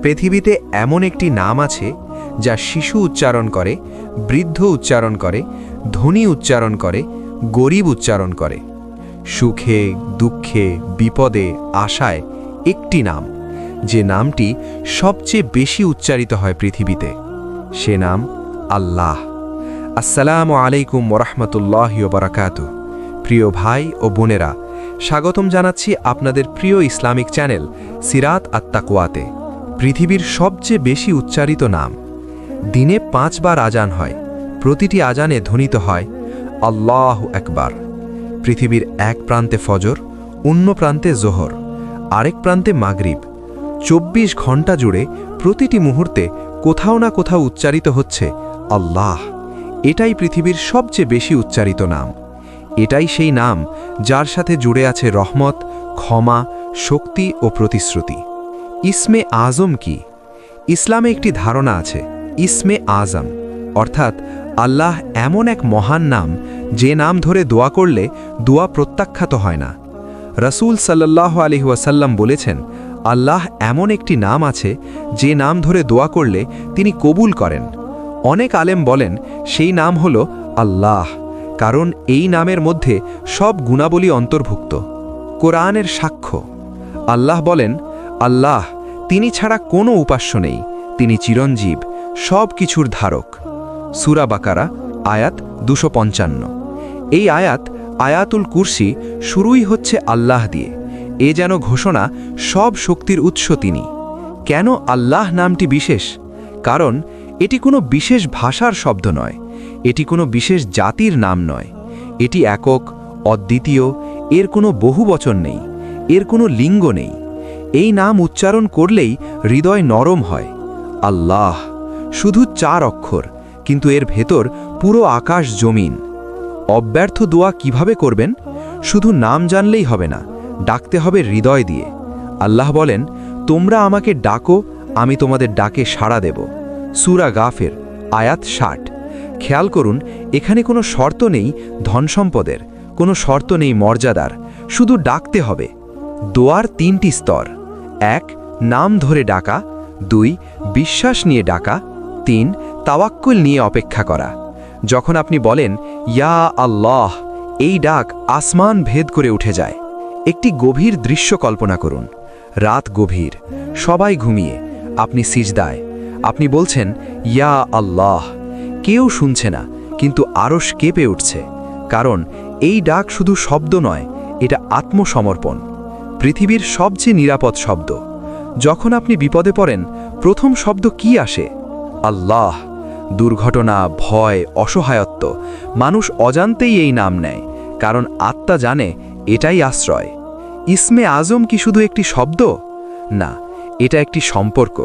পৃথিবীতে এমন একটি নাম আছে যা শিশু উচ্চারণ করে, বৃদ্ধ উচ্চারণ করে, ধনী উচ্চারণ করে, গরিব উচ্চারণ করে। সুখে, দুঃখে, বিপদে, আশায় একটি নাম, যে নামটি সবচেয়ে বেশি উচ্চারিত হয় পৃথিবীতে, সে নাম আল্লাহ। আসসালামু আলাইকুম ওরহমতুল্লাহি ওয়া বারাকাতুহু। প্রিয় ভাই ও বোনেরা, স্বাগতম জানাচ্ছি আপনাদের প্রিয় ইসলামিক চ্যানেল সিরাত আত-তাকওয়াতে। পৃথিবীর সবচেয়ে বেশি উচ্চারিত নাম। দিনে 5 বার আজান হয়, প্রতিটি আজানে ধ্বনিত হয় আল্লাহু আকবার। পৃথিবীর এক প্রান্তে ফজর, অন্য প্রান্তে জোহর, আরেক প্রান্তে মাগরিব। 24 ঘন্টা জুড়ে প্রতিটি মুহূর্তে কোথাও না কোথাও উচ্চারিত হচ্ছে আল্লাহ। এটাই পৃথিবীর সবচেয়ে বেশি উচ্চারিত নাম। এটাই সেই নাম যার সাথে জুড়ে আছে রহমত, ক্ষমা, শক্তি ও প্রতিশ্রুতি। ইসমে আজম কি? ইসলামে একটি ধারণা আছে, ইসমে আজম অর্থাৎ আল্লাহ এমন এক মহান নাম, যে নাম ধরে দোয়া করলে দোয়া প্রত্যাখ্যাত হয় না। রাসূল সাল্লাল্লাহু আলাইহি ওয়াসাল্লাম বলেছেন, আল্লাহ এমন একটি নাম আছে যে নাম ধরে দোয়া করলে তিনি কবুল করেন। অনেক আলেম বলেন সেই নাম হল আল্লাহ, কারণ এই নামের মধ্যে সব গুণাবলী অন্তর্ভুক্ত। কোরআনের সাক্ষ্য। আল্লাহ বলেন, আল্লাহ তিনি ছাড়া কোনো উপাস্য নেই, তিনি চিরঞ্জীব, সব কিছুর ধারক। সূরা বাকারা আয়াত 255। এই আয়াতুল কুরসি শুরুই হচ্ছে আল্লাহ দিয়ে। এ যেন ঘোষণা সব শক্তির উৎস তিনি। কেন আল্লাহ নামটি বিশেষ? কারণ এটি কোনো বিশেষ ভাষার শব্দ নয়, এটি কোনো বিশেষ জাতির নাম নয়। এটি একক, অদ্বিতীয়, এর কোনো বহুবচন নেই, এর কোনো লিঙ্গ নেই। এই নাম উচ্চারণ করলেই হৃদয় নরম হয়। আল্লাহ শুধু 4 অক্ষর, কিন্তু এর ভেতর পুরো আকাশ জমিন। অব্যর্থ দোয়া কিভাবে করবেন? শুধু নাম জানলেই হবে না, ডাকতে হবে হৃদয় দিয়ে। আল্লাহ বলেন, তোমরা আমাকে ডাকো, আমি তোমাদের ডাকে সাড়া দেব। সূরা গাফির আয়াত 60। খেয়াল করুন, এখানে কোনো শর্ত নেই ধন সম্পদের, কোনো শর্ত নেই মর্যাদার, শুধু ডাকতে হবে। দোয়ার 3টি স্তর: 1 নাম ধরে ডাকা, 2 বিশ্বাস নিয়ে ডাকা, 3 তাওয়াক্কুল নিয়ে অপেক্ষা করা। যখন আপনি বলেন ইয়া আল্লাহ, এই ডাক আসমান ভেদ করে উঠে যায়। একটি গভীর দৃশ্য কল্পনা করুন। রাত গভীর, সবাই ঘুমিয়ে, আপনি সিজদায়, আপনি বলছেন ইয়া আল্লাহ। কেউ শুনছে না, কিন্তু আরশ কেঁপে উঠছে, কারণ এই ডাক শুধু শব্দ নয়, এটা আত্মসমর্পণ। পৃথিবীর সবচেয়ে নিরাপদ শব্দ। যখন আপনি বিপদে পড়েন, প্রথম শব্দ কি আসে? আল্লাহ। দুর্ঘটনা, ভয়, অসহায়ত্ব, মানুষ অজান্তেই এই নাম নেয়, কারণ আত্মা জানে এটাই আশ্রয়। ইসমে আজম কি শুধু একটি শব্দ? না, এটা একটি সম্পর্ক।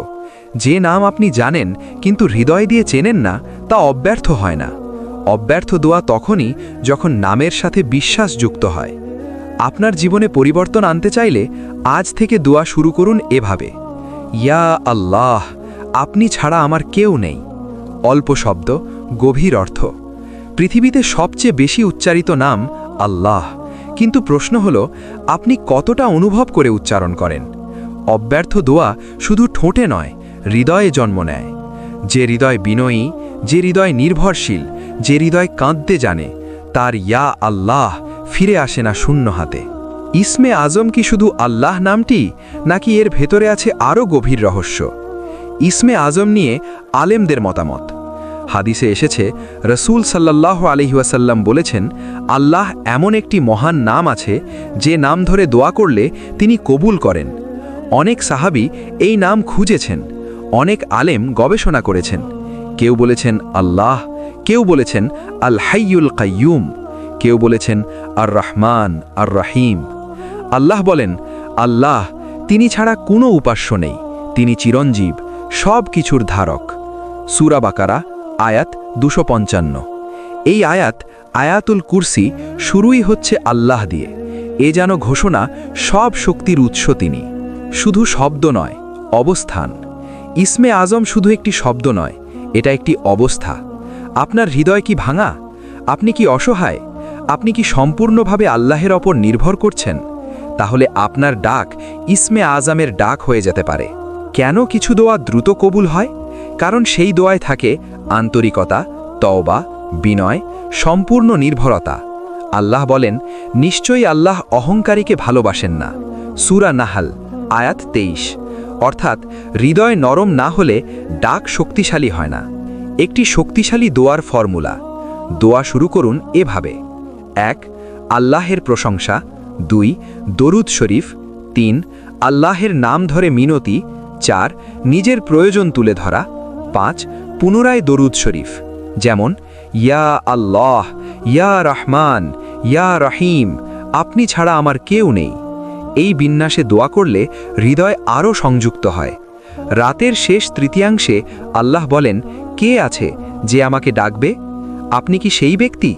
যে নাম আপনি জানেন কিন্তু হৃদয় দিয়ে চেনেন না, তা অব্যর্থ হয় না। অব্যর্থ দোয়া তখনই যখন নামের সাথে বিশ্বাস যুক্ত হয়। আপনার জীবনে পরিবর্তন আনতে চাইলে আজ থেকে দোয়া শুরু করুন এভাবে: ইয়া আল্লাহ, আপনি ছাড়া আমার কেউ নেই। অল্প শব্দ, গভীর অর্থ। পৃথিবীতে সবচেয়ে বেশি উচ্চারিত নাম আল্লাহ, কিন্তু প্রশ্ন হল আপনি কতটা অনুভব করে উচ্চারণ করেন? অব্যর্থ দোয়া শুধু ঠোঁটে নয়, হৃদয়ে জন্ম নেয়। যে হৃদয় বিনয়ী, যে হৃদয় নির্ভরশীল, যে হৃদয় কাঁদতে জানে, তার ইয়া আল্লাহ ফিরে আসে না শূন্য হাতে। ইসমে আজম কি শুধু আল্লাহ নামটি, নাকি এর ভেতরে আছে আরও গভীর রহস্য? ইসমে আজম নিয়ে আলেমদের মতামত। হাদিসে এসেছে, রাসূল সাল্লাল্লাহু আলাইহি ওয়াসাল্লাম বলেছেন, আল্লাহ এমন একটি মহান নাম আছে যে নাম ধরে দোয়া করলে তিনি কবুল করেন। অনেক সাহাবী এই নাম খুঁজেছেন, অনেক আলেম গবেষণা করেছেন। কেউ বলেছেন আল্লাহ, কেউ বলেছেন আল হাইয়ুল কাইয়ুম, কেউ বলেছেন আর রহমান আর রহিম। আল্লাহ বলেন, আল্লাহ তিনি ছাড়া কোনো উপাস্য নেই, তিনি চিরঞ্জীব, সব কিছুর ধারক। সূরা বাকারা আয়াত 255। এই আয়াতুল কুরসি শুরুই হচ্ছে আল্লাহ দিয়ে। এ যেন ঘোষণা সব শক্তির উৎস তিনি। শুধু শব্দ নয়, অবস্থান। ইসমে আজম শুধু একটি শব্দ নয়, এটা একটি অবস্থা। আপনার হৃদয় কি ভাঙা? আপনি কি অসহায়? আপনি কি সম্পূর্ণভাবে আল্লাহের ওপর নির্ভর করছেন? তাহলে আপনার ডাক ইসমে আজমের ডাক হয়ে যেতে পারে। কেন কিছু দোয়া দ্রুত কবুল হয়? কারণ সেই দোয়ায় থাকে আন্তরিকতা, তওবা, বিনয়, সম্পূর্ণ নির্ভরতা। আল্লাহ বলেন, নিশ্চয়ই আল্লাহ অহংকারীকে ভালোবাসেন না। সূরা নাহাল আয়াত 23। অর্থাৎ হৃদয় নরম না হলে ডাক শক্তিশালী হয় না। একটি শক্তিশালী দোয়ার ফর্মুলা। দোয়া শুরু করুন এভাবে: 1. আল্লাহের প্রশংসা, 2. দরুদ শরীফ, 3. আল্লাহের নাম ধরে মিনতি, 4. নিজের প্রয়োজন তুলে ধরা, 5. পুনরায় দরুদ শরীফ, যেমন ইয়া আল্লাহ, ইয়া রহমান, ইয়া রহিম, আপনি ছাড়া আমার কেউ নেই। এই বিন্যাসে দোয়া করলে হৃদয় আরও সংযুক্ত হয়। রাতের শেষ তৃতীয়াংশে আল্লাহ বলেন, কে আছে যে আমাকে ডাকবে? আপনি কি সেই ব্যক্তি?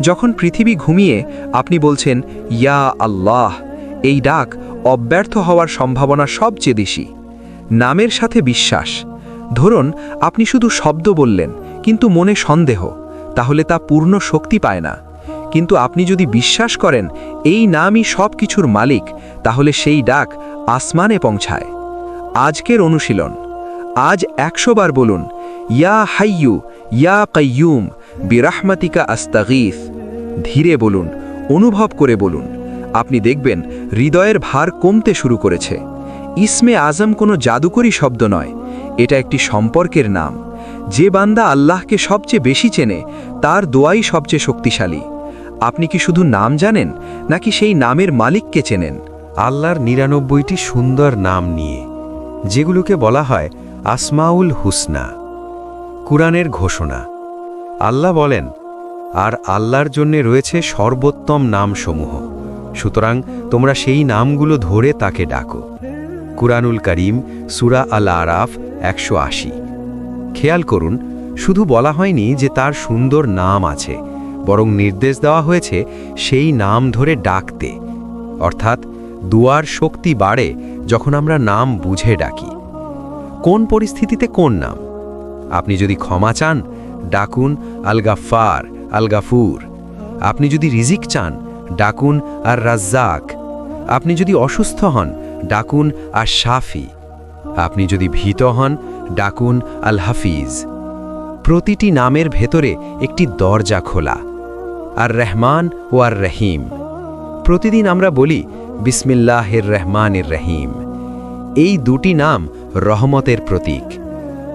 যখন পৃথিবী ঘুমিয়ে আপনি বলছেন ইয়া আল্লাহ, এই ডাক অব্যর্থ হওয়ার সম্ভাবনা সবচেয়ে বেশি। নামের সাথে বিশ্বাস। ধরুন আপনি শুধু শব্দ বললেন কিন্তু মনে সন্দেহ, তাহলে তা পূর্ণ শক্তি পায় না। কিন্তু আপনি যদি বিশ্বাস করেন এই নামই সব কিছুর মালিক, তাহলে সেই ডাক আসমানে পৌঁছায়। আজকের অনুশীলন। আজ 100 বার বলুন, ইয়া হাইয়ু ইয়া কাইয়ুম বিরাহমাতিকা আস্তাগীথ। ধীরে বলুন, অনুভব করে বলুন। আপনি দেখবেন হৃদয়ের ভার কমতে শুরু করেছে। ইসমে আজম কোনো জাদুকরী শব্দ নয়, এটা একটি সম্পর্কের নাম। যে বান্দা আল্লাহকে সবচেয়ে বেশি চেনে তার দোয়াই সবচেয়ে শক্তিশালী। আপনি কি শুধু নাম জানেন নাকি সেই নামের মালিককে চেনেন? আল্লাহর ৯৯টি সুন্দর নাম নিয়ে, যেগুলোকে বলা হয় আসমাউল হুসনা। কুরআনের ঘোষণা। আল্লাহ বলেন, আর আল্লাহর জন্য রয়েছে সর্বোত্তম নামসমূহ, সুতরাং তোমরা সেই নামগুলো ধরে তাকে ডাকো। কুরআনুল কারীম সূরা আল আরাফ ১৮০। খেয়াল করুন, শুধু বলা হয়নি যে তার সুন্দর নাম আছে, বরং নির্দেশ দেওয়া হয়েছে সেই নাম ধরে ডাকতে। অর্থাৎ দুয়ার শক্তি বাড়ে যখন আমরা নাম বুঝে ডাকি। কোন পরিস্থিতিতে কোন নাম? আপনি যদি ক্ষমা চান, ডাকুন আল গাফফার, আল গাফুর। আপনি যদি রিজিক চান, ডাকুন আর রাজ্জাক। আপনি যদি অসুস্থ হন, ডাকুন আর শাফি। আপনি যদি ভীত হন, ডাকুন আল হাফিজ। প্রতিটি নামের ভেতরে একটি দরজা খোলা, আর রহমান ও আর রহিম। প্রতিদিন আমরা বলি বিসমিল্লাহির রহমানির রহিম। এই দুটি নাম রহমতের প্রতীক।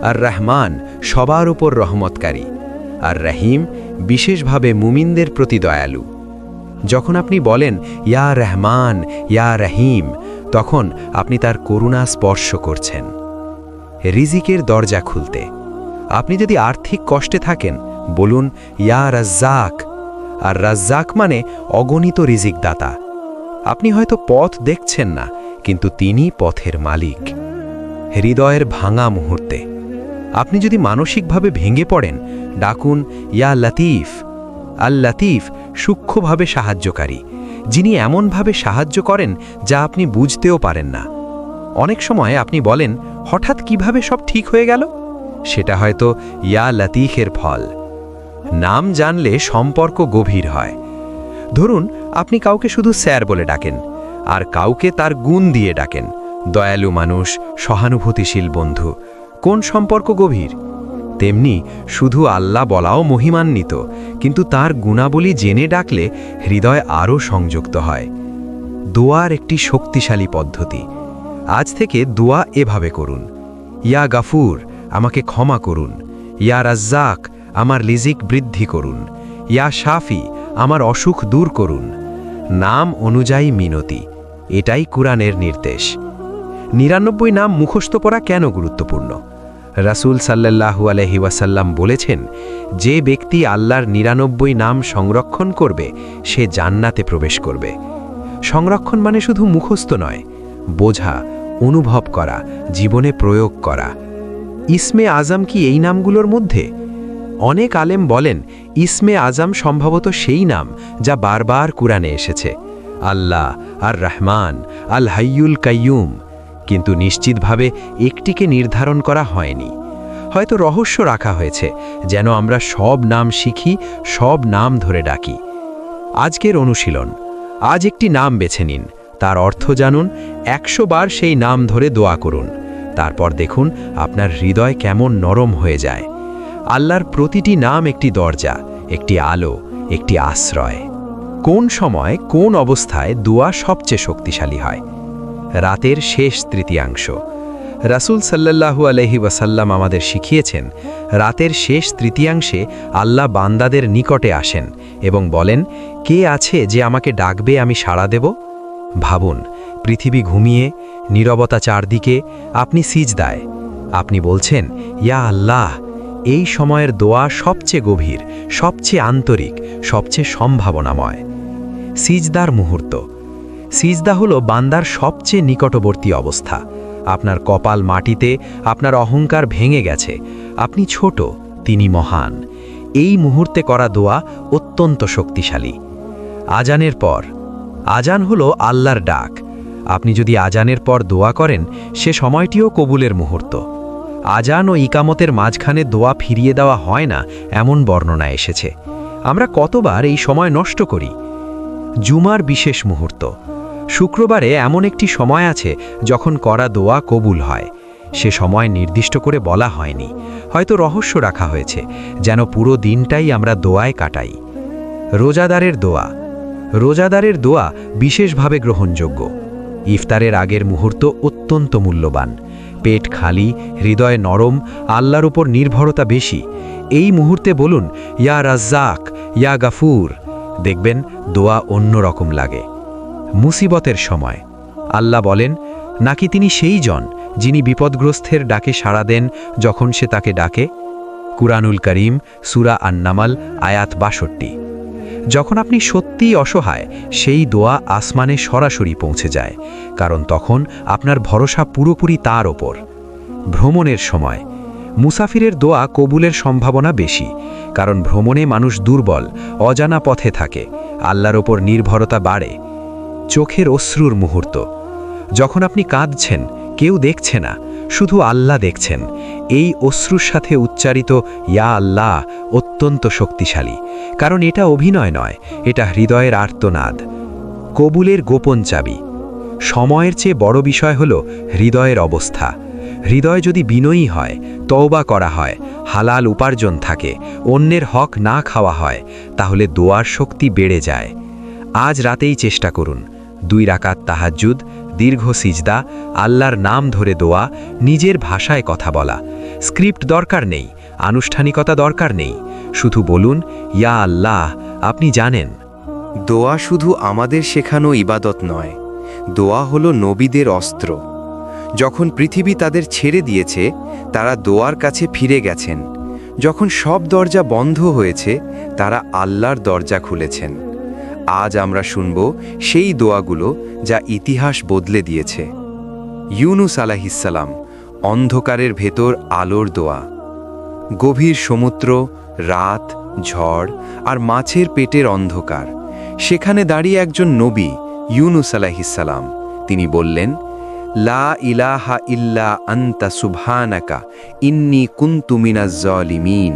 আর রহমান সবার উপর রহমতকারী, আর রহিম বিশেষভাবে মুমিনদের প্রতি দয়ালু। যখন আপনি বলেন ইয়া রহমান, ইয়া রহিম, তখন আপনি তার করুণা স্পর্শ করছেন। রিজিকের দরজা খুলতে। আপনি যদি আর্থিক কষ্টে থাকেন, বলুন ইয়া রাজ্জাক। আর রাজ্জাক মানে অগণিত রিজিক দাতা। আপনি হয়তো পথ দেখছেন না, কিন্তু তিনি পথের মালিক। হৃদয়ের ভাঙা মুহূর্তে। আপনি যদি মানসিকভাবে ভেঙে পড়েন, ডাকুন ইয়া লতিফ। আল লতিফ সূক্ষ্মভাবে সাহায্যকারী, যিনি এমনভাবে সাহায্য করেন যা আপনি বুঝতেও পারেন না। অনেক সময় আপনি বলেন, হঠাৎ কিভাবে সব ঠিক হয়ে গেল? সেটা হয়তো ইয়া লতিফের ফল। নাম জানলে সম্পর্ক গভীর হয়। ধরুন আপনি কাউকে শুধু স্যার বলে ডাকেন, আর কাউকে তার গুণ দিয়ে ডাকেন, দয়ালু মানুষ, সহানুভূতিশীল বন্ধু। কোন সম্পর্ক গভীর? তেমনি শুধু আল্লাহ বলাও মহিমান্বিত, কিন্তু তার গুণাবলী জেনে ডাকলে হৃদয় আরও সংযুক্ত হয়। দোয়ার একটি শক্তিশালী পদ্ধতি। আজ থেকে দোয়া এভাবে করুন: ইয়া গাফুর, আমাকে ক্ষমা করুন। ইয়া রাজ্জাক, আমার রিজিক বৃদ্ধি করুন। ইয়া শাফি, আমার অসুখ দূর করুন। নাম অনুযায়ী মিনতি, এটাই কুরআনের নির্দেশ। ৯৯ নাম মুখস্থ করা কেন গুরুত্বপূর্ণ? রাসূল সাল্লাল্লাহু আলাইহি ওয়াসাল্লাম বলেছেন, যে ব্যক্তি আল্লাহর ৯৯ নাম সংরক্ষণ করবে সে জান্নাতে প্রবেশ করবে। সংরক্ষণ মানে শুধু মুখস্থ নয়, বোঝা, অনুভব করা, জীবনে প্রয়োগ করা। ইসমে আজম কি এই নামগুলোর মধ্যে? অনেক আলেম বলেন ইসমে আজম সম্ভবত সেই নাম যা বারবার কুরআনে এসেছে, আল্লাহ, আর রহমান, আল হাইয়ুল কাইয়ুম। কিন্তু নিশ্চিতভাবে একটিকে নির্ধারণ করা হয়নি। হয়তো রহস্য রাখা হয়েছে যেন আমরা সব নাম শিখি, সব নাম ধরে ডাকি। আজকের অনুশীলন। আজ একটি নাম বেছে নিন, তার অর্থ জানুন, ১০০ বার সেই নাম ধরে দোয়া করুন। তারপর দেখুন আপনার হৃদয় কেমন নরম হয়ে যায়। আল্লাহর প্রতিটি নাম একটি দরজা, একটি আলো, একটি আশ্রয়। কোন সময় কোন অবস্থায় দোয়া সবচেয়ে শক্তিশালী হয়? রাতের শেষ তৃতীয়াংশ। রাসূল সাল্লাল্লাহু আলাইহি ওয়াসাল্লাম আমাদের শিখিয়েছেন, রাতের শেষ তৃতীয়াংশে আল্লাহ বান্দাদের নিকটে আসেন এবং বলেন, কে আছে যে আমাকে ডাকবে, আমি সাড়া দেব? ভাবুন, পৃথিবী ঘুমিয়ে, নীরবতা চারদিকে, আপনি সিজদায়। আপনি বলছেন, ইয়া আল্লাহ। এই সময়ের দোয়া সবচেয়ে গভীর, সবচেয়ে আন্তরিক, সবচেয়ে সম্ভাবনাময়। সিজদার মুহূর্ত। সিজদা হলো বান্দার সবচেয়ে নিকটবর্তী অবস্থা। আপনার কপাল মাটিতে, আপনার অহংকার ভেঙে গেছে। আপনি ছোট, তিনি মহান। এই মুহূর্তে করা দোয়া অত্যন্ত শক্তিশালী। আজানের পর। আজান হলো আল্লাহর ডাক। আপনি যদি আজানের পর দোয়া করেন, সে সময়টিও কবুলের মুহূর্ত। আজান ও ইকামতের মাঝখানে দোয়া ফিরিয়ে দেওয়া হয় না, এমন বর্ণনা এসেছে। আমরা কতবার এই সময় নষ্ট করি? জুমার বিশেষ মুহূর্ত। শুক্রবারে এমন একটি সময় আছে যখন করা দোয়া কবুল হয়। সে সময় নির্দিষ্ট করে বলা হয়নি, হয়তো রহস্য রাখা হয়েছে, যেন পুরো দিনটাই আমরা দোয়ায় কাটাই। রোজাদারের দোয়া। রোজাদারের দোয়া বিশেষভাবে গ্রহণযোগ্য। ইফতারের আগের মুহূর্ত অত্যন্ত মূল্যবান। পেট খালি, হৃদয় নরম, আল্লাহর উপর নির্ভরতা বেশি। এই মুহূর্তে বলুন, ইয়া রাজ্জাক, ইয়া গাফুর। দেখবেন দোয়া অন্য রকম লাগে। মুসিবতের সময়। আল্লাহ বলেন, নাকি তিনি সেই জন যিনি বিপদগ্রস্তের ডাকে সাড়া দেন যখন সে তাকে ডাকে? কুরআনুল কারীম, সূরা আন-নামাল, আয়াত ৬২। যখন আপনি সত্যিই অসহায়, সেই দোয়া আসমানে সরাসরি পৌঁছে যায়, কারণ তখন আপনার ভরসা পুরোপুরি তার ওপর। ভ্রমণের সময়। মুসাফিরের দোয়া কবুলের সম্ভাবনা বেশি, কারণ ভ্রমণে মানুষ দুর্বল, অজানা পথে থাকে, আল্লাহর ওপর নির্ভরতা বাড়ে। চোখের অশ্রুর মুহূর্ত। যখন আপনি কাঁদছেন, কেউ দেখছে না, শুধু আল্লাহ দেখছেন। এই অশ্রুর সাথে উচ্চারিত ইয়া আল্লাহ অত্যন্ত শক্তিশালী, কারণ এটা অভিনয় নয়, এটা হৃদয়ের আর্তনাদ। কবুলের গোপন চাবি। সময়ের চেয়ে বড় বিষয় হল হৃদয়ের অবস্থা। হৃদয় যদি বিনয়ী হয়, তওবা করা হয়, হালাল উপার্জন থাকে, অন্যের হক না খাওয়া হয়, তাহলে দোয়ার শক্তি বেড়ে যায়। আজ রাতেই চেষ্টা করুন। 2 রাকাত তাহাজ্জুদ, দীর্ঘ সিজদা, আল্লাহর নাম ধরে দোয়া, নিজের ভাষায় কথা বলা। স্ক্রিপ্ট দরকার নেই, আনুষ্ঠানিকতা দরকার নেই। শুধু বলুন, ইয়া আল্লাহ। আপনি জানেন, দোয়া শুধু আমাদের শেখানো ইবাদত নয়, দোয়া হলো নবীদের অস্ত্র। যখন পৃথিবী তাদের ছেড়ে দিয়েছে, তারা দোয়ার কাছে ফিরে গেছেন। যখন সব দরজা বন্ধ হয়েছে, তারা আল্লাহর দরজা খুলেছেন। আজ আমরা শুনব সেই দোয়াগুলো যা ইতিহাস বদলে দিয়েছে। ইউনুস আলাইহিসসালাম, অন্ধকারের ভেতর আলোর দোয়া। গভীর সমুদ্র, রাত, ঝড় আর মাছের পেটের অন্ধকার, সেখানে দাঁড়িয়ে একজন নবী, ইউনুস আলাইহিসসালাম, তিনি বললেন, লা ইলাহা ইল্লা আনতা সুবহানাকা ইন্নী কুনতু মিনাজ জালিমিন।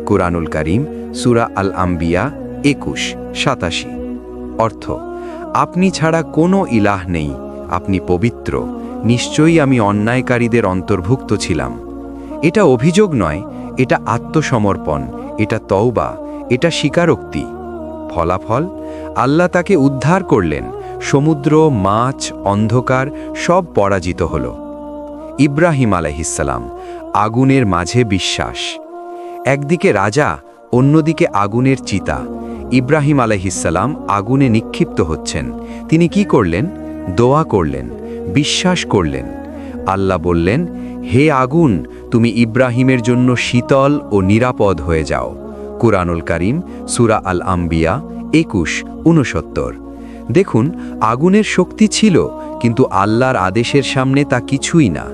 কুরআনুল কারীম, সূরা আল আম্বিয়া ২১-৮৭। অর্থ, আপনি ছাড়া কোনো ইলাহ নেই, আপনি পবিত্র, নিশ্চয়ই আমি অন্যায়কারীদের অন্তর্ভুক্ত ছিলাম। এটা অভিযোগ নয়, এটা আত্মসমর্পণ, এটা তওবা, এটা স্বীকারোক্তি। ফলাফল, আল্লাহ তাকে উদ্ধার করলেন। সমুদ্র, মাছ, অন্ধকার সব পরাজিত হল। ইব্রাহিম আলাইহিসসালাম, আগুনের মাঝে বিশ্বাস। একদিকে রাজা, অন্যদিকে আগুনের চিতা। ইব্রাহিম আলাইহিসসালাম আগুনে নিক্ষিপ্ত হচ্ছেন। তিনি কি করলেন? দোয়া করলেন, বিশ্বাস করলেন। আল্লাহ বললেন, হে আগুন, তুমি ইব্রাহিমের জন্য শীতল ও নিরাপদ হয়ে যাও। কুরআনুল কারীম, সূরা আল আম্বিয়া ২১-৬৯। দেখুন, আগুনের শক্তি ছিল, কিন্তু আল্লাহর আদেশের সামনে তা কিছুই না।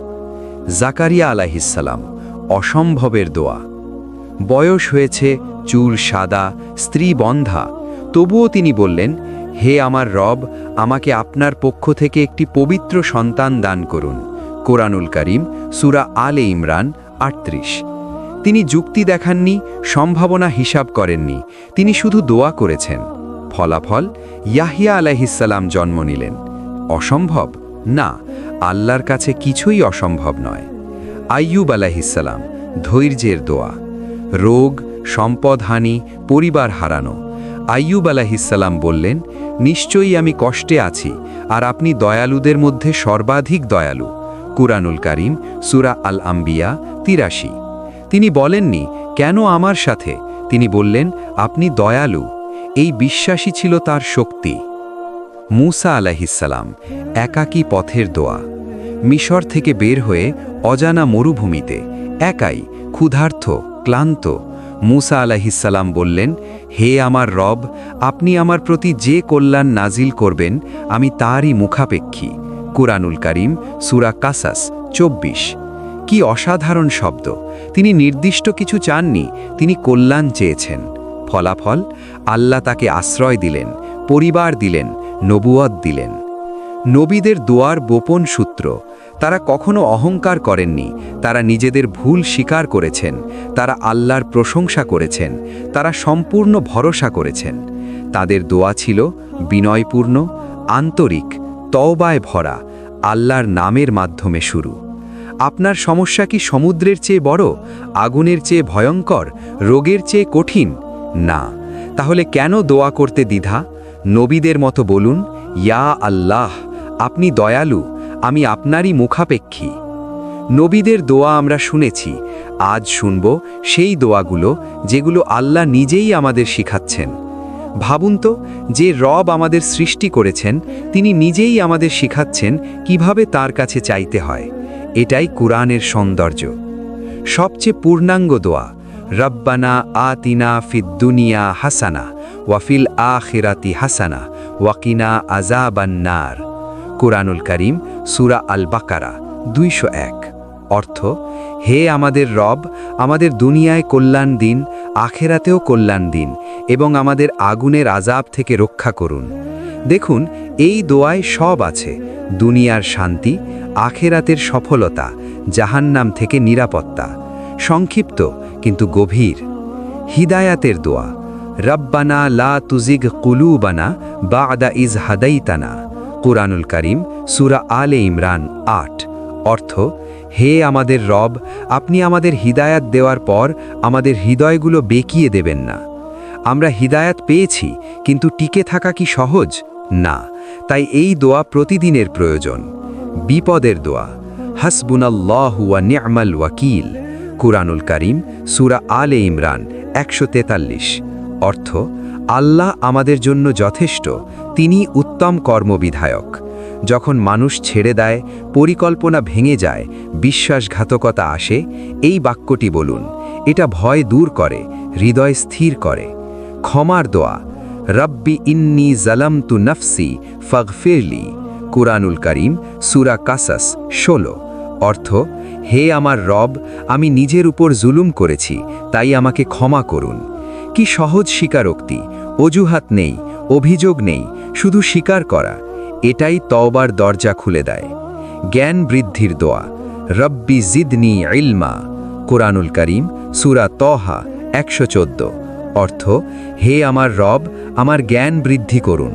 জাকারিয়া আলাইহিসসালাম, অসম্ভবের দোয়া। বয়স হয়েছে, চুল সাদা, স্ত্রী বন্ধা, তবুও তিনি বললেন, হে আমার রব, আমাকে আপনার পক্ষ থেকে একটি পবিত্র সন্তান দান করুন। কুরআনুল কারীম, সূরা আলে ইমরান ৩৮। তিনি যুক্তি দেখাননি, সম্ভাবনা হিসাব করেননি, তিনি শুধু দোয়া করেছেন। ফলাফল, ইয়াহিয়া আলাইহিসসালাম জন্ম নিলেন। অসম্ভব? না, আল্লাহর কাছে কিছুই অসম্ভব নয়। আইয়ুব আলাইহিসসালাম, ধৈর্যের দোয়া। রোগ, সম্পদহানি, পরিবার হারানো। আইয়ুব আলাইহিসসালাম বললেন, নিশ্চয়ই আমি কষ্টে আছি, আর আপনি দয়ালুদের মধ্যে সর্বাধিক দয়ালু। কুরআনুল কারীম, সূরা আল আম্বিয়া ৮৩। তিনি বলেননি, কেন আমার সাথে? তিনি বললেন, আপনি দয়ালু। এই বিশ্বাসই ছিল তার শক্তি। মূসা আলাইহিসসালাম, একাকী পথের দোয়া। মিশর থেকে বের হয়ে অজানা মরুভূমিতে একাই, ক্ষুধার্ত, ক্লান্ত। মূসা আলাইহিসসালাম বললেন, হে আমার রব, আপনি আমার প্রতি যে কল্যাণ নাজিল করবেন, আমি তারই মুখাপেক্ষী। কুরআনুল কারীম, সূরা কাসাস ২৪। কি অসাধারণ শব্দ! তিনি নির্দিষ্ট কিছু চাননি, তিনি কল্যাণ চেয়েছেন। ফলাফল, আল্লাহ তাকে আশ্রয় দিলেন, পরিবার দিলেন, নবুয়ত দিলেন। নবীদের দোয়ার গোপন সূত্র। তারা কখনো অহংকার করেননি, তারা নিজেদের ভুল স্বীকার করেছেন, তারা আল্লাহর প্রশংসা করেছেন, তারা সম্পূর্ণ ভরসা করেছেন। তাদের দোয়া ছিল বিনয়পূর্ণ, আন্তরিক, তওবায় ভরা, আল্লাহর নামের মাধ্যমে শুরু। আপনার সমস্যা কি সমুদ্রের চেয়ে বড়, আগুনের চেয়ে ভয়ঙ্কর, রোগের চেয়ে কঠিন? না। তাহলে কেন দোয়া করতে দ্বিধা? নবীদের মতো বলুন, ইয়া আল্লাহ, আপনি দয়ালু, আমি আপনারই মুখাপেক্ষী। নবীদের দোয়া আমরা শুনেছি, আজ শুনব সেই দোয়াগুলো যেগুলো আল্লাহ নিজেই আমাদের শিখাচ্ছেন। ভাবুন তো, যে রব আমাদের সৃষ্টি করেছেন, তিনি নিজেই আমাদের শিখাচ্ছেন কিভাবে তার কাছে চাইতে হয়। এটাই কুরআনের সৌন্দর্য। সবচেয়ে পূর্ণাঙ্গ দোয়া, রব্বানা আতিনা ফিদ দুনিয়া হাসানা ওয়াফিল আখিরাতি হাসানা ওয়াকিনা আযাবান নার। কুরআনুল কারীম, সূরা আল বাকারা ২০১। অর্থ, হে আমাদের রব, আমাদের দুনিয়ায় কল্যাণ দিন, আখেরাতেও কল্যাণ দিন, এবং আমাদের আগুনের আযাব থেকে রক্ষা করুন। দেখুন, এই দোয়ায় সব আছে: দুনিয়ার শান্তি, আখেরাতের সফলতা, জাহান্নাম থেকে নিরাপত্তা। সংক্ষিপ্ত কিন্তু গভীর। হিদায়াতের দোয়া, রব্বানা লা তুজিগ কুলুবানা বা'দা ইজ হাদাইতানা। কুরআনুল কারীম, সূরা আলে ইমরান ৮। অর্থ, হে আমাদের রব, আপনি আমাদের হিদায়াত দেওয়ার পর আমাদের হৃদয়গুলো বেঁকিয়ে দেবেন না। আমরা হিদায়াত পেয়েছি, কিন্তু টিকে থাকা কি সহজ? না। তাই এই দোয়া প্রতিদিনের প্রয়োজন। বিপদের দোয়া, হাসবুনাল্লাহু ওয়া নি'মাল ওয়াকিল। কুরআনুল কারীম, সূরা আলে ইমরান ১৪৩। অর্থ, আল্লাহ আমাদের জন্য যথেষ্ট, তিনি উত্তম কর্মবিধায়ক। যখন মানুষ ছেড়ে দেয়, পরিকল্পনা ভেঙে যায়, বিশ্বাসঘাতকতা আসে, এই বাক্যটি বলুন। এটা ভয় দূর করে, হৃদয় স্থির করে। ক্ষমার দোয়া, রব্বি ইন্নী জালামতু নফসি ফাগফিরলি। কুরআনুল কারীম, সূরা কাসাস ১৬। অর্থ, হে আমার রব, আমি নিজের উপর জুলুম করেছি, তাই আমাকে ক্ষমা করুন। কি সহজ স্বীকারোক্তি! অজুহাত নেই, অভিযোগ নেই, শুধু স্বীকার করা। এটাই তওবার দরজা খুলে দেয়। জ্ঞান বৃদ্ধির দোয়া, রব্বি জিদনি ইলমা। কুরআনুল কারীম, সূরা তহা ১১৪। অর্থ, হে আমার রব, আমার জ্ঞান বৃদ্ধি করুন।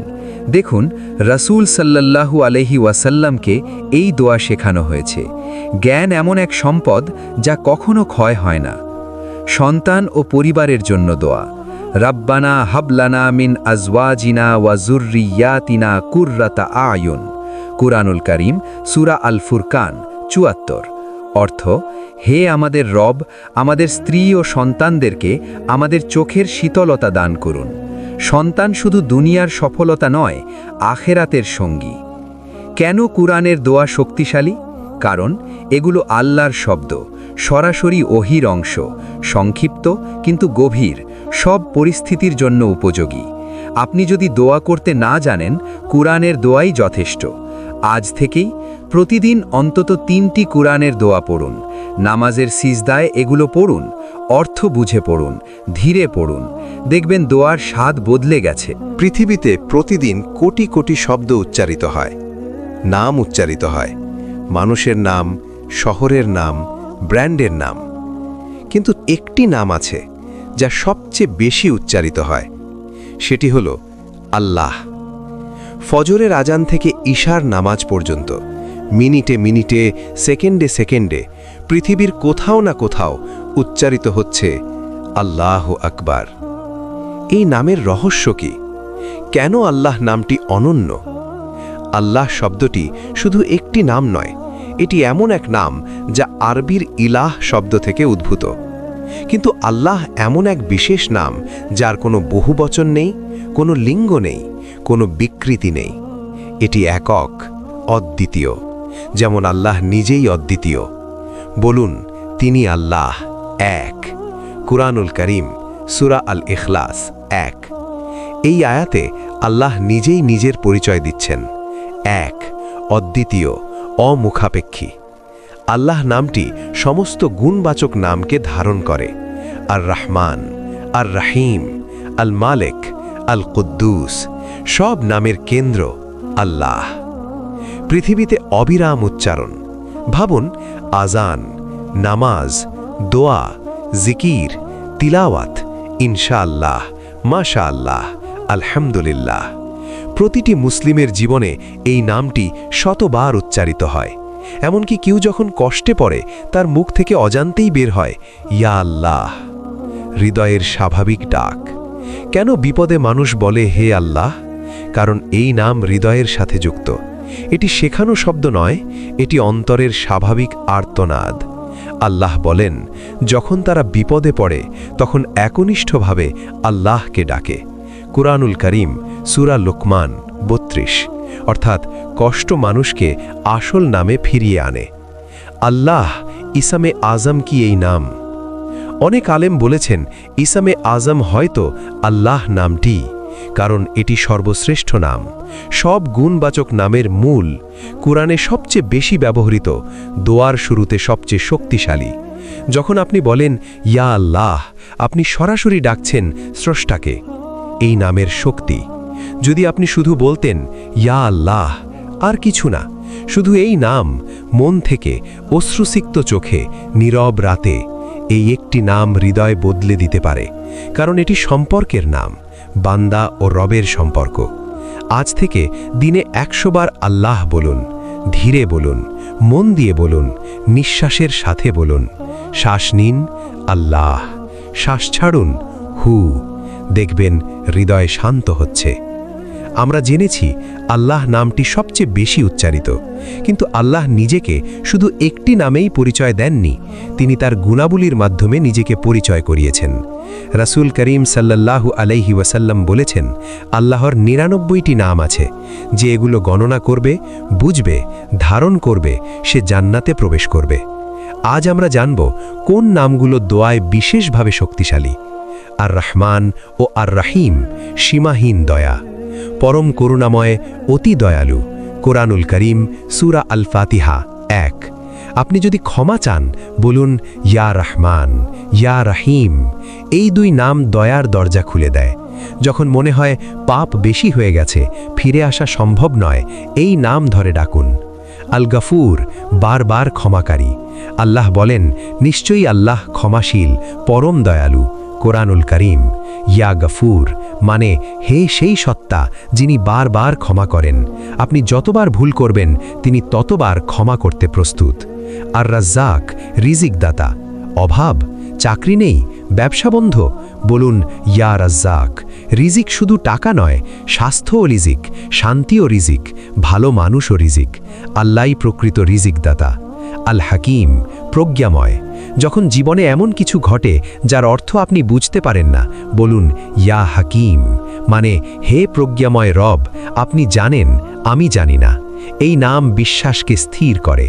দেখুন, রাসূল সাল্লাল্লাহু আলাইহি ওয়াসাল্লামকে এই দোয়া শেখানো হয়েছে। জ্ঞান এমন এক সম্পদ যা কখনো ক্ষয় হয় না। সন্তান ও পরিবারের জন্য দোয়া, রাব্বানা হাবলানা মিন আজওয়াজিনা ওয়া যুররিয়াতিনা কুররাতা আয়ুন। কুরআনুল কারীম, সূরা আল ফুরকান ৭৪। অর্থ, হে আমাদের রব, আমাদের স্ত্রী ও সন্তানদেরকে আমাদের চোখের শীতলতা দান করুন। সন্তান শুধু দুনিয়ার সফলতা নয়, আখেরাতের সঙ্গী। কেন কুরআনের দোয়া শক্তিশালী? কারণ এগুলো আল্লাহর শব্দ, সরাসরি ওহীর অংশ, সংক্ষিপ্ত কিন্তু গভীর, সব পরিস্থিতির জন্য উপযোগী। আপনি যদি দোয়া করতে না জানেন, কুরআনের দোয়াই যথেষ্ট। আজ থেকেই প্রতিদিন অন্তত ৩টি কুরআনের দোয়া পড়ুন। নামাজের সিজদায় এগুলো পড়ুন, অর্থ বুঝে পড়ুন, ধীরে পড়ুন। দেখবেন দোয়ার স্বাদ বদলে গেছে। পৃথিবীতে প্রতিদিন কোটি কোটি শব্দ উচ্চারিত হয়, নাম উচ্চারিত হয়, মানুষের নাম, শহরের নাম, ব্র্যান্ডের নাম। কিন্তু একটি নাম আছে যা সবচেয়ে বেশি উচ্চারিত হয়, সেটি হলো আল্লাহ। ফজরের আজান থেকে ঈশার নামাজ পর্যন্ত মিনিটে মিনিটে, সেকেন্ডে সেকেন্ডে পৃথিবীর কোথাও না কোথাও উচ্চারিত হচ্ছে আল্লাহ আকবার। এই নামের রহস্য কি? কেন আল্লাহ নামটি অনন্য? আল্লাহ শব্দটি শুধু একটি নাম নয়, এটি এমন এক নাম যা আরবির ইলাহ শব্দ থেকে উদ্ভূত। কিন্তু আল্লাহ এমন এক বিশেষ নাম যার কোনো বহুবচন নেই, কোনো লিঙ্গ নেই, কোনো বিকৃতি নেই। এটি একক, অদ্বিতীয়, যেমন আল্লাহ নিজেই অদ্বিতীয়। বলুন, তিনি আল্লাহ এক। কুরআনুল কারীম সূরা আল ইখলাস 1। এই আয়াতে আল্লাহ নিজেই নিজের পরিচয় দিচ্ছেন, এক, অদ্বিতীয়, অমুখাপেক্ষী। আল্লাহ নামটি সমস্ত গুণবাচক নামকে ধারণ করে। আর রহমান, আর রহিম, আল মালিক, আল কুদ্দুস, সব নামের কেন্দ্র আল্লাহ। পৃথিবীতে অবিরাম উচ্চারণ। ভাবুন, আজান, নামাজ, দোয়া, জিকির, তিলাওয়াত, ইনশাআল্লাহ, মাশাআল্লাহ, আলহামদুলিল্লাহ। প্রতিটি মুসলিমের জীবনে এই নামটি শতবার উচ্চারিত হয়। এমনকি কেউ যখন কষ্টে পড়ে তার মুখ থেকে অজান্তেই বের হয় ইয়া আল্লাহ। হৃদয়ের স্বাভাবিক ডাক। কেন বিপদে মানুষ বলে হে আল্লাহ? কারণ এই নাম হৃদয়ের সাথে যুক্ত। এটি শেখানো শব্দ নয়, এটি অন্তরের স্বাভাবিক আর্তনাদ। আল্লাহ বলেন, যখন তারা বিপদে পড়ে তখন একনিষ্ঠভাবে আল্লাহকে ডাকে। কুরআনুল কারীম সূরা লুকমান 32। অর্থাৎ কষ্ট মানুষকে আসল নামে ফিরিয়ে আনে। আল্লাহ ইসমে আজম কি এই নাম? অনেক আলেম বলেছেন ইসমে আজম হয়তো আল্লাহ নামটি, কারণ এটি সর্বশ্রেষ্ঠ নাম, সব গুণবাচক নামের মূল, কুরআনে সবচেয়ে বেশি ব্যবহৃত, দোয়ার শুরুতে সবচেয়ে শক্তিশালী। যখন আপনি বলেন ইয়া আল্লাহ, আপনি সরাসরি ডাকছেন স্রষ্টাকে। এই নামের শক্তি। যদি আপনি শুধু বলতেন ইয়া আল্লাহ, আর কিছু না, শুধু এই নাম, মন থেকে, অশ্রুসিক্ত চোখে, নীরব রাতে, এই একটি নাম হৃদয় বদলে দিতে পারে। কারণ এটি সম্পর্কের নাম, বান্দা ও রবের সম্পর্ক। আজ থেকে দিনে 100 বার আল্লাহ বলুন, ধীরে বলুন, মন দিয়ে বলুন, নিঃশ্বাসের সাথে বলুন। শ্বাস নিন, আল্লাহ, শ্বাস ছাড়ুন, হু। দেখবেন হৃদয় শান্ত হচ্ছে। আমরা জেনেছি আল্লাহ নামটি সবচেয়ে বেশি উচ্চারিত, কিন্তু আল্লাহ নিজেকে শুধু একটি নামেই পরিচয় দেননি, তিনি তার গুণাবলীর মাধ্যমে নিজেকে পরিচয় করিয়েছেন। রাসূল করিম সাল্লাল্লাহু আলাইহি ওয়াসাল্লাম বলেছেন, আল্লাহর 99টি নাম আছে, যে এগুলো গণনা করবে, বুঝবে, ধারণ করবে, সে জান্নাতে প্রবেশ করবে। আজ আমরা জানব কোন নামগুলো দোয়ায় বিশেষভাবে শক্তিশালী। আর রহমান ও আর রহিম, সীমাহীন দয়া, পরম করুণাময়, অতি দয়ালু। কুরআনুল কারীম সূরা আল ফাতিহা 1। আপনি যদি ক্ষমা চান, বলুন ইয়া রহমান, ইয়া রহিম। এই দুই নাম দয়ার দরজা খুলে দেয়। যখন মনে হয় পাপ বেশি হয়ে গেছে, ফিরে আসা সম্ভব নয়, এই নাম ধরে ডাকুন। আল গফুর, বারবার ক্ষমাকারী। আল্লাহ বলেন, নিশ্চয়ই আল্লাহ ক্ষমাশীল, পরম দয়ালু। কুরআনুল কারীম, ইয়া গফুর মানে হে সেই সত্তা যিনি বারবার ক্ষমা করেন। আপনি যতবার ভুল করবেন তিনি ততবার ক্ষমা করতে প্রস্তুত। আর রাজ্জাক, রিজিক দাতা। অভাব, চাকরি নেই, ব্যবসা বন্ধ, বলুন ইয়া রাজ্জাক। রিজিক শুধু টাকা নয়, স্বাস্থ্যও রিজিক, শান্তিও রিজিক, ভালো মানুষও রিজিক। আল্লাহই প্রকৃত রিজিক দাতা। আল হাকিম, প্রজ্ঞাময়। যখন জীবনে এমন কিছু ঘটে যার অর্থ আপনি বুঝতে পারেন না, বলুন ইয়া হাকিম মানে হে প্রজ্ঞাময় রব, আপনি জানেন, আমি জানি না। এই নাম বিশ্বাসকে স্থির করে।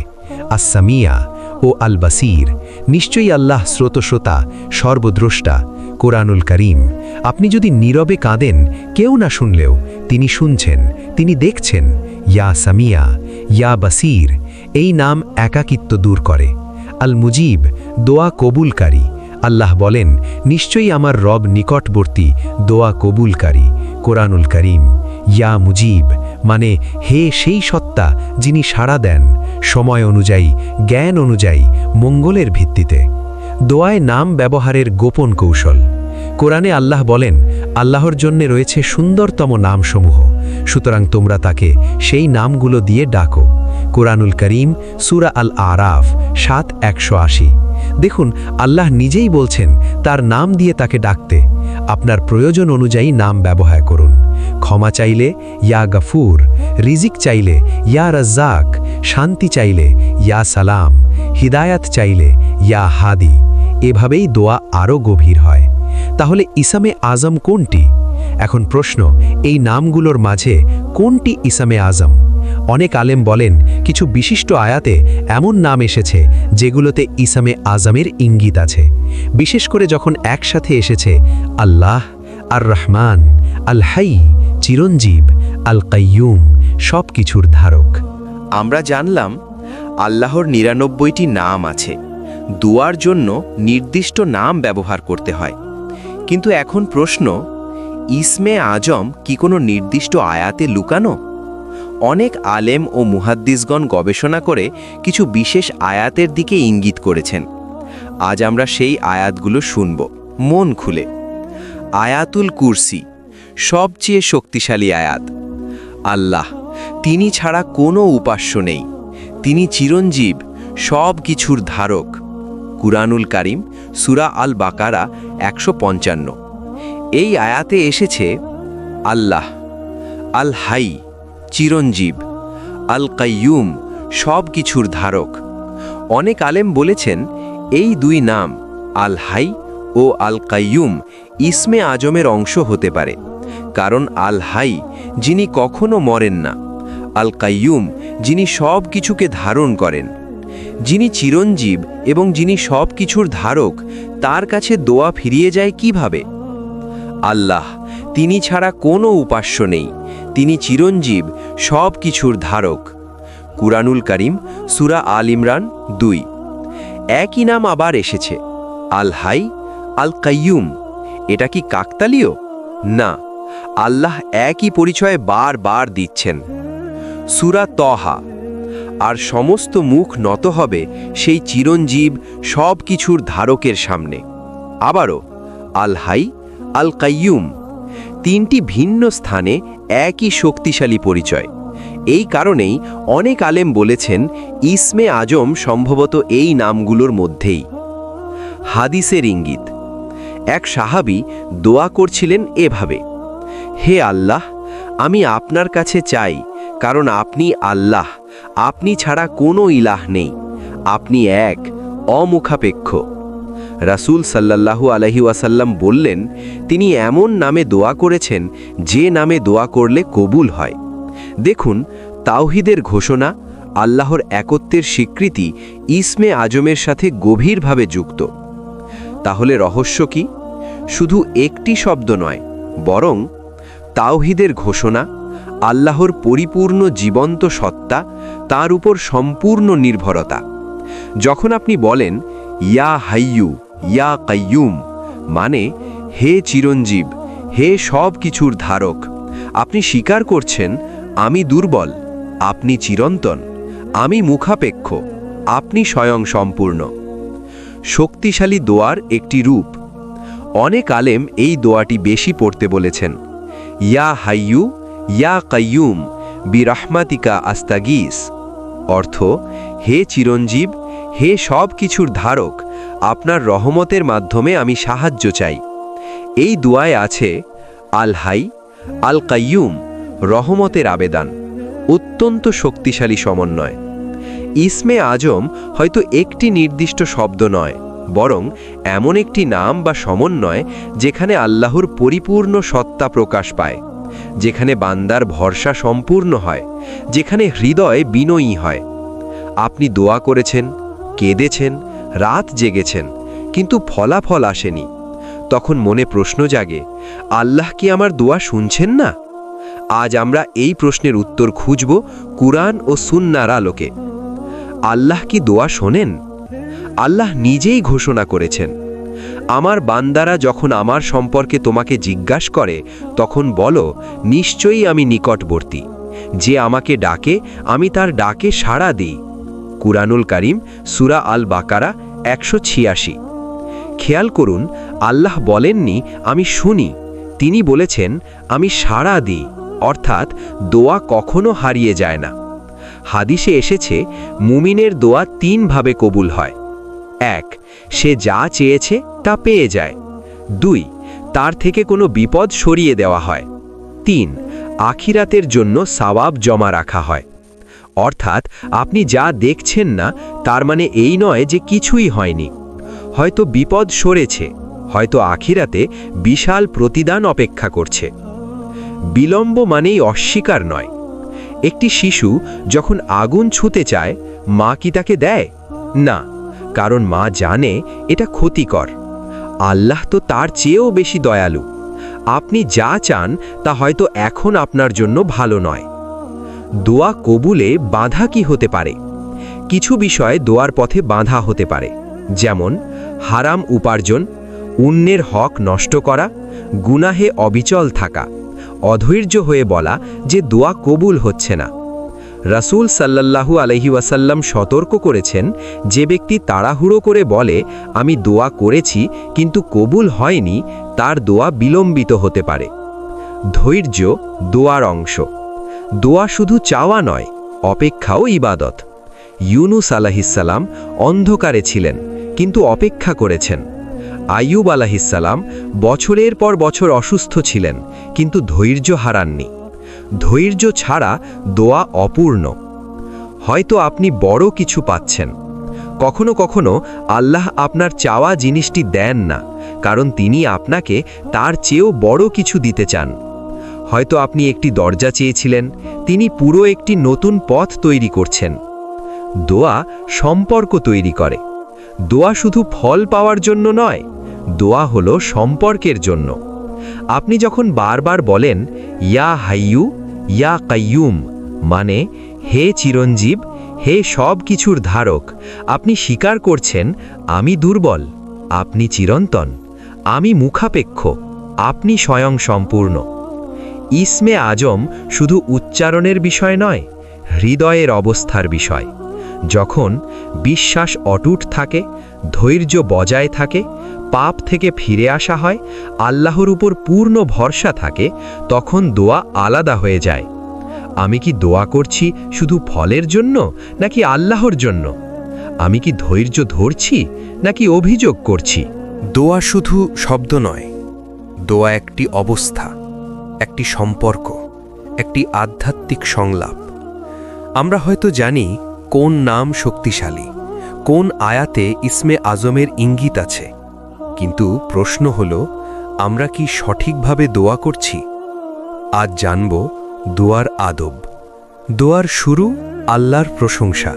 আস-সামিয়া ও আল বাসির, নিশ্চয়ই আল্লাহ স্রোতশ্রোতা, সর্বদ্রষ্টা। কুরআনুল কারীম, আপনি যদি নীরবে কাঁদেন, কেউ না শুনলেও তিনি শুনছেন, তিনি দেখছেন। ইয়া সামিয়া, ইয়া বাসির, এই নাম একাকিত্ব দূর করে। আল মুজিব, দোয়া কবুলকারী। আল্লাহ বলেন, নিশ্চয়ই আমার রব নিকটবর্তী, দোয়া কবুলকারী। কুরআনুল কারীম, ইয়া মুজিব মানে হে সেই সত্তা যিনি সাড়া দেন, সময় অনুযায়ী, জ্ঞান অনুযায়ী, মঙ্গলের ভিত্তিতে। দোয়ায় নাম ব্যবহারের গোপন কৌশল। কোরআনে আল্লাহ বলেন, আল্লাহর জন্য রয়েছে সুন্দরতম নামসমূহ, সুতরাং তোমরা তাকে সেই নামগুলো দিয়ে ডাকো। কোরআনুল করিম সূরা আল আরাফ 7:180। দেখুন, আল্লাহ নিজেই বলছেন তার নাম দিয়ে তাকে ডাকতে। আপনার প্রয়োজন অনুযায়ী নাম ব্যবহার করুন। ক্ষমা চাইলে ইয়া গফুর, রিজিক চাইলে ইয়া রাজ্জাক, শান্তি চাইলে ইয়া সালাম, হিদায়াত চাইলে ইয়া হাদি। এভাবেই দোয়া আরও গভীর হয়। তাহলে ইসামে আজম কোনটি? এখন প্রশ্ন, এই নামগুলোর মাঝে কোনটি ইসামে আজম? অনেক আলেম বলেন কিছু বিশিষ্ট আয়াতে এমন নাম এসেছে যেগুলোতে ইসামে আজমের ইঙ্গিত আছে, বিশেষ করে যখন একসাথে এসেছে আল্লাহ, আর রহমান, আল হাই চিরঞ্জীব, আল কাইয়ুম সব কিছুর ধারক। আমরা জানলাম আল্লাহর ৯৯টি নাম আছে। দোয়ার জন্য নির্দিষ্ট নাম ব্যবহার করতে হয়। কিন্তু এখন প্রশ্ন, ইসমে আজম কি কোনো নির্দিষ্ট আয়াতে লুকানো? অনেক আলেম ও মুহাদ্দিসগণ গবেষণা করে কিছু বিশেষ আয়াতের দিকে ইঙ্গিত করেছেন। আজ আমরা সেই আয়াতগুলো শুনব মন খুলে। আয়াতুল কুরসি সবচেয়ে শক্তিশালী আয়াত। আল্লাহ, তিনি ছাড়া কোনো উপাস্য নেই। তিনি চিরঞ্জীব, সব কিছুর ধারক। কুরআনুল কারীম সূরা আল বাকারা ১৫৫। এই আয়াতে এসেছে আল্লাহ, আল হাই চিরঞ্জীব, আল কাইয়ুম সব কিছুর ধারক। অনেক আলেম বলেছেন এই দুই নাম আল হাই ও আল কাইয়ুম ইসমে আজমের অংশ হতে পারে, কারণ আল হাই যিনি কখনো মরেন না, আল কাইয়ুম যিনি সব কিছুকে ধারণ করেন। যিনি চিরঞ্জীব এবং যিনি সব কিছুর ধারক, তার কাছে দোয়া ফিরিয়ে যায় কিভাবে? আল্লাহ, তিনি ছাড়া কোনো উপাস্য নেই। তিনি চিরঞ্জীব, সব কিছুর ধারক। কুরআনুল কারীম সূরা আল ইমরান ২। একই নাম আবার এসেছে আল হাই, আল কাইয়ুম। এটা কি কাকতালীয়? না, আল্লাহ একই পরিচয় বারবার দিচ্ছেন। সূরা তহা, আর সমস্ত মুখ নত হবে সেই চিরঞ্জীব, সব কিছুর ধারকের সামনে। আবারও আল হাই, আল কাইয়ুম, তিনটি ভিন্ন স্থানে একই শক্তিশালী পরিচয়। এই কারণেই অনেক আলেম বলেছেন ইসমে আজম সম্ভবত এই নামগুলোর মধ্যেই। হাদিসের ইঙ্গিত। এক সাহাবী দোয়া করছিলেন এভাবে, হে আল্লাহ, আমি আপনার কাছে চাই, কারণ আপনি আল্লাহ, আপনি ছাড়া কোনো ইলাহ নেই, আপনি এক, অমুখাপেক্ষ। রাসূল সাল্লাল্লাহু আলাইহি ওয়াসাল্লাম বললেন, তিনি এমন নামে দোয়া করেছেন যে নামে দোয়া করলে কবুল হয়। দেখুন, তাওহীদের ঘোষণা, আল্লাহর একত্বের স্বীকৃতি ইসমে আজমের সাথে গভীরভাবে যুক্ত। তাহলে রহস্য কি? শুধু একটি শব্দ নয়, বরং তাওহীদের ঘোষণা, আল্লাহর পরিপূর্ণ জীবন্ত সত্তা, তার উপর সম্পূর্ণ নির্ভরতা। যখন আপনি বলেন ইয়া হাইয়ু, ইয়া কাইয়ুম, মানে হে চিরঞ্জীব, হে সব কিছুর ধারক, আপনি স্বীকার করছেন আমি দুর্বল, আপনি চিরন্তন, আমি মুখাপেক্ষ, আপনি স্বয়ং সম্পূর্ণ। শক্তিশালী দোয়ার একটি রূপ। অনেক আলেম এই দোয়াটি বেশি পড়তে বলেছেন। ইয়া হাইয়ু, ইয়া কাইয়ুম, বিরহমাতিকা আস্তাগীস। অর্থ, হে চিরঞ্জীব, হে সব কিছুর ধারক, আপনার রহমতের মাধ্যমে আমি সাহায্য চাই। এই দোয়ায় আছে আল হাই, আল কাইয়ুম, রহমতের আবেদন, অত্যন্ত শক্তিশালী সমন্বয়। ইসমে আজম হয়তো একটি নির্দিষ্ট শব্দ নয়, বরং এমন একটি নাম বা সমন্বয় যেখানে আল্লাহর পরিপূর্ণ সত্তা প্রকাশ পায়, যেখানে বান্দার ভরসা সম্পূর্ণ হয়, যেখানে হৃদয় বিনয়ী হয়। আপনি দোয়া করেছেন, কেঁদেছেন, রাত জেগেছেন, কিন্তু ফলাফল আসেনি। তখন মনে প্রশ্ন জাগে, আল্লাহ কি আমার দোয়া শুনছেন না? আজ আমরা এই প্রশ্নের উত্তর খুঁজব কুরআন ও সুন্নাহর আলোকে। আল্লাহ কি দোয়া শোনেন? আল্লাহ নিজেই ঘোষণা করেছেন, আমার বান্দারা যখন আমার সম্পর্কে তোমাকে জিজ্ঞাসা করে, তখন বলো, নিশ্চয়ই আমি নিকটবর্তী। যে আমাকে ডাকে, আমি তার ডাকে সাড়া দিই। কুরআনুল কারীম সূরা আল বাকারা ১৮৬। খেয়াল করুন, আল্লাহ বলেননি আমি শুনি, তিনি বলেছেন আমি সাড়া দিই, অর্থাৎ দোয়া কখনো হারিয়ে যায় না। হাদিসে এসেছে মুমিনের দোয়া 3 ভাবে কবুল হয়। 1, সে যা চেয়েছে তা পেয়ে যায়। 2, তার থেকে কোনো বিপদ সরিয়ে দেওয়া হয়। 3, আখিরাতের জন্য সওয়াব জমা রাখা হয়। অর্থাৎ আপনি যা দেখছেন না তার মানে এই নয় যে কিছুই হয়নি। হয়তো বিপদ সরেছে, হয়তো আখিরাতে বিশাল প্রতিদান অপেক্ষা করছে। বিলম্ব মানেই অস্বীকার নয়। একটি শিশু যখন আগুন ছুঁতে চায়, মা কি তাকে দেয়? না, কারণ মা জানে এটা ক্ষতিকর। আল্লাহ তো তার চেয়েও বেশি দয়ালু। আপনি যা চান তা হয়তো এখন আপনার জন্য ভালো নয়। দোয়া কবুলে বাধা কি হতে পারে? কিছু বিষয়ে দোয়ার পথে বাধা হতে পারে, যেমন হারাম উপার্জন, অন্যের হক নষ্ট করা, গুনাহে অবিচল থাকা, অধৈর্য হয়ে বলা যে দোয়া কবুল হচ্ছে না। রাসূল সাল্লাল্লাহু আলাইহি ওয়াসাল্লাম সতর্ক করেছেন, যে ব্যক্তি তাড়াহুড়ো করে বলে আমি দোয়া করেছি কিন্তু কবুল হয়নি, তার দোয়া বিলম্বিত হতে পারে। ধৈর্য দোয়ার অংশ। দোয়া শুধু চাওয়া নয়, অপেক্ষাও ইবাদত। ইউনুস আলাইহিসসালাম অন্ধকারে ছিলেন কিন্তু অপেক্ষা করেছেন। আইয়ুব আলাইহিসসালাম বছরের পর বছর অসুস্থ ছিলেন কিন্তু ধৈর্য হারাননি। ধৈর্য ছাড়া দোয়া অপূর্ণ। হয়তো আপনি বড় কিছু পাচ্ছেন, কখনো কখনো আল্লাহ আপনার চাওয়া জিনিসটি দেন না, কারণ তিনি আপনাকে তার চেয়েও বড় কিছু দিতে চান। হয়তো আপনি একটি দরজা চেয়েছিলেন, তিনি পুরো একটি নতুন পথ তৈরি করছেন। দোয়া সম্পর্ক তৈরি করে। দোয়া শুধু ফল পাওয়ার জন্য নয়, দোয়া হলো সম্পর্কের জন্য। আপনি যখন বারবার বলেন ইয়া হাইয়ু ইয়া কাইয়ুম, মানে হে চিরঞ্জীব, হে সব কিছুর ধারক, আপনি স্বীকার করছেন আমি দুর্বল, আপনি চিরন্তন, আমি মুখাপেক্ষ, আপনি স্বয়ং সম্পূর্ণ। ইসমে আজম শুধু উচ্চারণের বিষয় নয়, হৃদয়ের অবস্থার বিষয়। যখন বিশ্বাস অটুট থাকে, ধৈর্য বজায় থাকে, পাপ থেকে ফিরে আসা হয়, আল্লাহর উপর পূর্ণ ভরসা থাকে, তখন দোয়া আলাদা হয়ে যায়। আমি কি দোয়া করছি শুধু ফলের জন্য নাকি আল্লাহর জন্য? আমি কি ধৈর্য ধরছি নাকি অভিযোগ করছি? দোয়া শুধু শব্দ নয়, দোয়া একটি অবস্থা, একটি সম্পর্ক, একটি আধ্যাত্মিক সংলাপ। আমরা হয়তো জানি কোন নাম শক্তিশালী, কোন আয়াতে ইসমে আজমের ইঙ্গিত আছে, কিন্তু প্রশ্ন হল আমরা কি সঠিকভাবে দোয়া করছি? আজ জানব দোয়ার আদব। দোয়ার শুরু আল্লাহর প্রশংসা।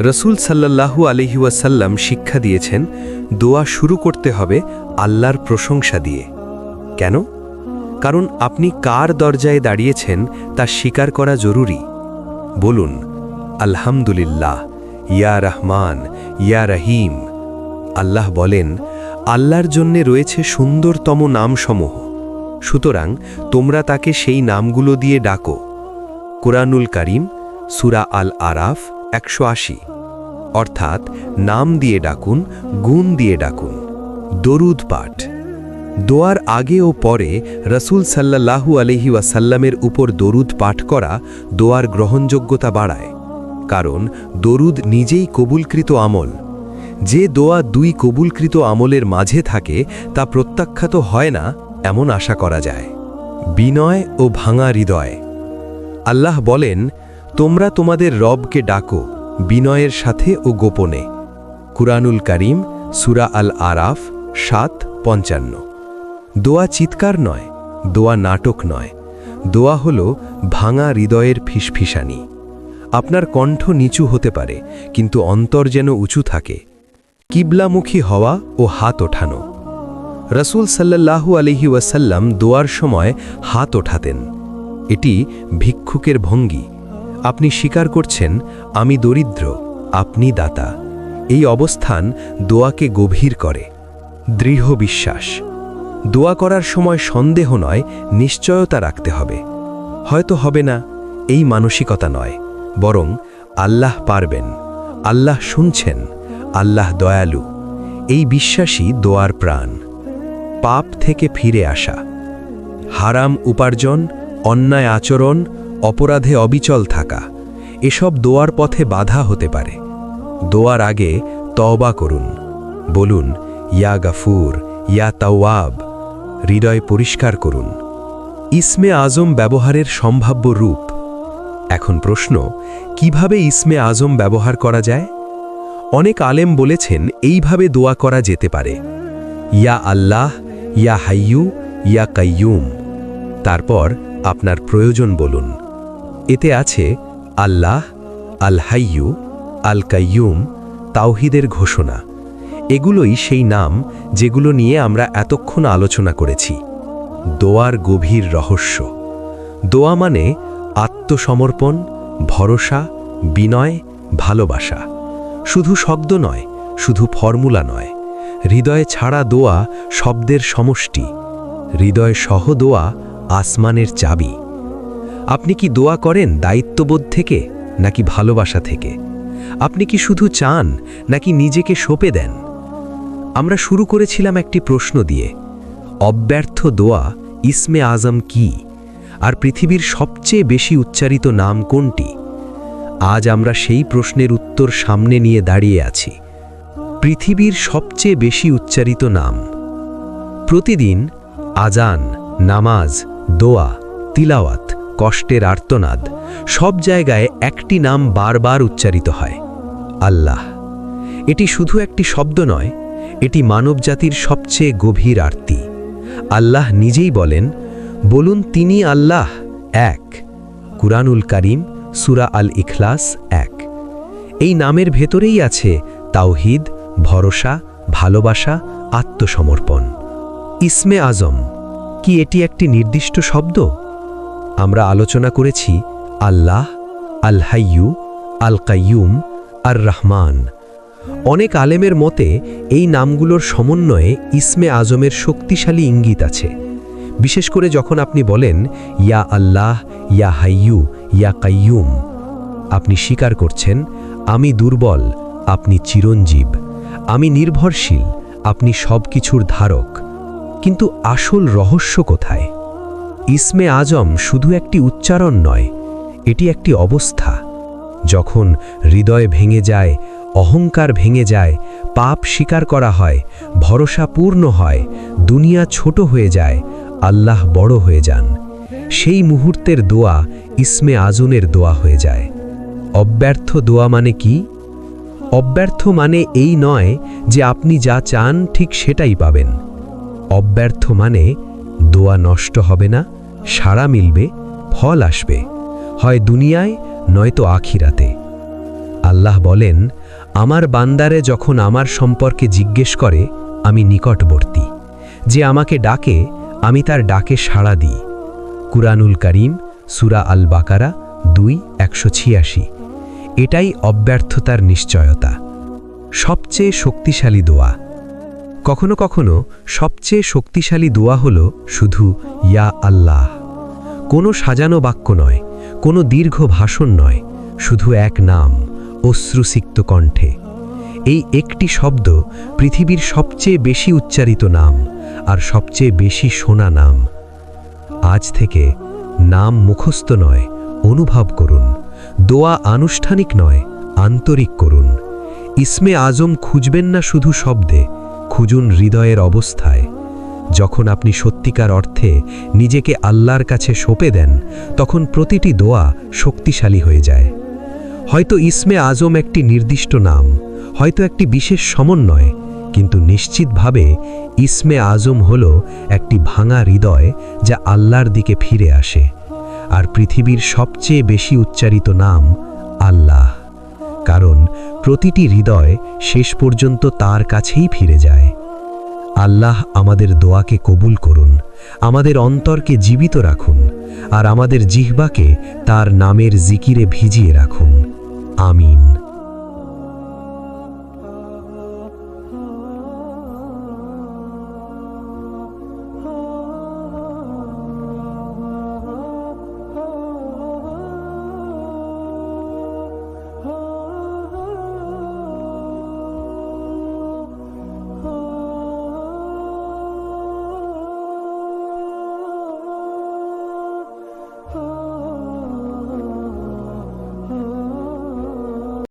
রসুল সাল্লাল্লাহু আলাইহি ওয়াসাল্লাম শিক্ষা দিয়েছেন দোয়া শুরু করতে হবে আল্লাহর প্রশংসা দিয়ে। কেন? কারণ আপনি কার দরজায় দাঁড়িয়েছেন তা স্বীকার করা জরুরি। বলুন আলহামদুলিল্লাহ, ইয়া রহমান, ইয়া রহিম। আল্লাহ বলেন আল্লাহর জন্যে রয়েছে সুন্দরতম নামসমূহ, সুতরাং তোমরা তাকে সেই নামগুলো দিয়ে ডাকো। কুরআনুল কারীম সূরা আল আরাফ 180। অর্থাৎ নাম দিয়ে ডাকুন, গুণ দিয়ে ডাকুন। দরুদ পাঠ। দোয়ার আগে ও পরে রসুল সাল্লাল্লাহু আলাইহি ওয়াসাল্লামের উপর দরুদ পাঠ করা দোয়ার গ্রহণযোগ্যতা বাড়ায়, কারণ দরুদ নিজেই কবুলকৃত আমল। যে দোয়া 2 কবুলকৃত আমলের মাঝে থাকে তা প্রত্যাখ্যাত হয় না এমন আশা করা যায়। বিনয় ও ভাঙা হৃদয়। আল্লাহ বলেন তোমরা তোমাদের রবকে ডাকো বিনয়ের সাথে ও গোপনে। কুরআনুল কারীম সূরা আল আরাফ 7:55। দোয়া চিৎকার নয়, দোয়া নাটক নয়, দোয়া হলো ভাঙা হৃদয়ের ফিসফিসানি। আপনার কণ্ঠ নিচু হতে পারে কিন্তু অন্তর যেন উঁচু থাকে। কিবলামুখী হওয়া ও হাত ওঠানো। রসুল সাল্লাল্লাহু আলাইহি ওয়াসাল্লাম দোয়ার সময় হাত ওঠাতেন। এটি ভিক্ষুকের ভঙ্গি। আপনি স্বীকার করছেন আমি দরিদ্র, আপনি দাতা। এই অবস্থান দোয়াকে গভীর করে। দৃঢ় বিশ্বাস। দোয়া করার সময় সন্দেহ নয়, নিশ্চয়তা রাখতে হবে। হয়তো হবে না, এই মানসিকতা নয়, বরং আল্লাহ পারবেন, আল্লাহ শুনছেন, আল্লাহ দয়ালু। এই বিশ্বাসই দোয়ার প্রাণ। পাপ থেকে ফিরে আসা। হারাম উপার্জন, অন্যায় আচরণ, অপরাধে অবিচল থাকা, এসব দোয়ার পথে বাধা হতে পারে। দোয়ার আগে তওবা করুন, বলুন ইয়া গাফুর, ইয়া তাওয়াব। হৃদয় পরিষ্কার করুন। ইসমে আজম ব্যবহারের সম্ভাব্য রূপ। এখন প্রশ্ন, কিভাবে ইসমে আজম ব্যবহার করা যায়? অনেক আলেম বলেছেন এইভাবে দোয়া করা যেতে পারে, ইয়া আল্লাহ, ইয়া হাইয়ু, ইয়া কাইয়ুম। তারপর আপনার প্রয়োজন বলুন। এতে আছে আল্লাহ, আল হাইয়ু, আল কাইয়ুম, তাওহিদের ঘোষণা। এগুলোই সেই নাম যেগুলো নিয়ে আমরা এতক্ষণ আলোচনা করেছি। দোয়ার গভীর রহস্য। দোয়া মানে আত্মসমর্পণ, ভরসা, বিনয়, ভালোবাসা। শুধু শব্দ নয়, শুধু ফর্মুলা নয়। হৃদয় ছাড়া দোয়া শব্দের সমষ্টি। হৃদয় সহ দোয়া আসমানের চাবি। আপনি কি দোয়া করেন দায়িত্ববোধ থেকে নাকি ভালোবাসা থেকে? আপনি কি শুধু চান নাকি নিজেকে সঁপে দেন? আমরা শুরু করেছিলাম একটি প্রশ্ন দিয়ে, অব্যর্থ দোয়া ইসমে আজম কি, আর পৃথিবীর সবচেয়ে বেশি উচ্চারিত নাম কোনটি? আজ আমরা সেই প্রশ্নের উত্তর সামনে নিয়ে দাঁড়িয়ে আছি। পৃথিবীর সবচেয়ে বেশি উচ্চারিত নাম। প্রতিদিন আজান, নামাজ, দোয়া, তিলাওয়াত, কষ্টের আর্তনাদ, সব জায়গায় একটি নাম বারবার উচ্চারিত হয়, আল্লাহ। এটি শুধু একটি শব্দ নয়, এটি মানবজাতির সবচেয়ে গভীর আরতি। আল্লাহ নিজেই বলেন, বলুন তিনি আল্লাহ এক। কুরআনুল কারীম সূরা আল ইখলাস 1। এই নামের ভেতরেই আছে তাওহীদ, ভরসা, ভালোবাসা, আত্মসমর্পণ। ইসমে আজম কি এটি একটি নির্দিষ্ট শব্দ? আমরা আলোচনা করেছি আল্লাহ, আল হাইয়ু, আল কাইয়ুম, আর রহমান। অনেক আলেমের মতে এই নামগুলোর সমন্বয়ে ইসমে আজমের শক্তিশালী ইঙ্গিত আছে। বিশেষ করে যখন আপনি বলেন ইয়া আল্লাহ, ইয়া হাইয়ু, ইয়া কাইয়ুম, আপনি স্বীকার করছেন আমি দুর্বল, আপনি চিরঞ্জীব। আমি নির্ভরশীল, আপনি সব কিছুর ধারক। কিন্তু আসল রহস্য কোথায়? ইসমে আজম শুধু একটি উচ্চারণ নয়, এটি একটি অবস্থা। যখন হৃদয় ভেঙে যায়, অহংকার ভেঙে যায়, পাপ স্বীকার করা হয়, ভরসা পূর্ণ হয়, দুনিয়া ছোট হয়ে যায়, আল্লাহ বড় হয়ে যান, সেই মুহূর্তের দোয়া ইসমে আজমের দোয়া হয়ে যায়। অব্যর্থ দোয়া মানে কি? অব্যর্থ মানে এই নয় যে আপনি যা চান ঠিক সেটাই পাবেন। অব্যর্থ মানে দোয়া নষ্ট হবে না, সাড়া মিলবে, ফল আসবে, হয় দুনিয়ায় নয়তো আখিরাতে। আল্লাহ বলেন, আমার বান্দারে যখন আমার সম্পর্কে জিজ্ঞেস করে আমি নিকটবর্তী। যে আমাকে ডাকে আমি তার ডাকে সাড়া দিই। কুরআনুল কারীম সূরা আল বাকারা 2:186। এটাই অব্যর্থতার নিশ্চয়তা। সবচেয়ে শক্তিশালী দোয়া। কখনো কখনো সবচেয়ে শক্তিশালী দোয়া হলো শুধু ইয়া আল্লাহ। কোনো সাজানো বাক্য নয়, কোনো দীর্ঘ ভাষণ নয়, শুধু এক নাম, অশ্রুসিক্ত কণ্ঠে। এই একটি শব্দ পৃথিবীর সবচেয়ে বেশি উচ্চারিত নাম আর সবচেয়ে বেশি শোনা নাম। আজ থেকে নাম মুখস্থ নয়, অনুভব করুন। দোয়া আনুষ্ঠানিক নয়, আন্তরিক করুন। ইসমে আজম খুঁজবেন না শুধু শব্দে, খুঁজুন হৃদয়ের অবস্থায়। যখন আপনি সত্যিকার অর্থে নিজেকে আল্লাহর কাছে সঁপে দেন, তখন প্রতিটি দোয়া শক্তিশালী হয়ে যায়। হয়তো ইসমে আজম একটি নির্দিষ্ট নাম, হয়তো একটি বিশেষ সমন্বয়, কিন্তু নিশ্চিতভাবে ইসমে আজম হল একটি ভাঙা হৃদয় যা আল্লাহর দিকে ফিরে আসে। আর পৃথিবীর সবচেয়ে বেশি উচ্চারিত নাম আল্লাহ, কারণ প্রতিটি হৃদয় শেষ পর্যন্ত তার কাছেই ফিরে যায়। আল্লাহ আমাদের দোয়াকে কবুল করুন, আমাদের অন্তরকে জীবিত রাখুন, আর আমাদের জিহ্বাকে তার নামের জিকিরে ভিজিয়ে রাখুন। আমিন।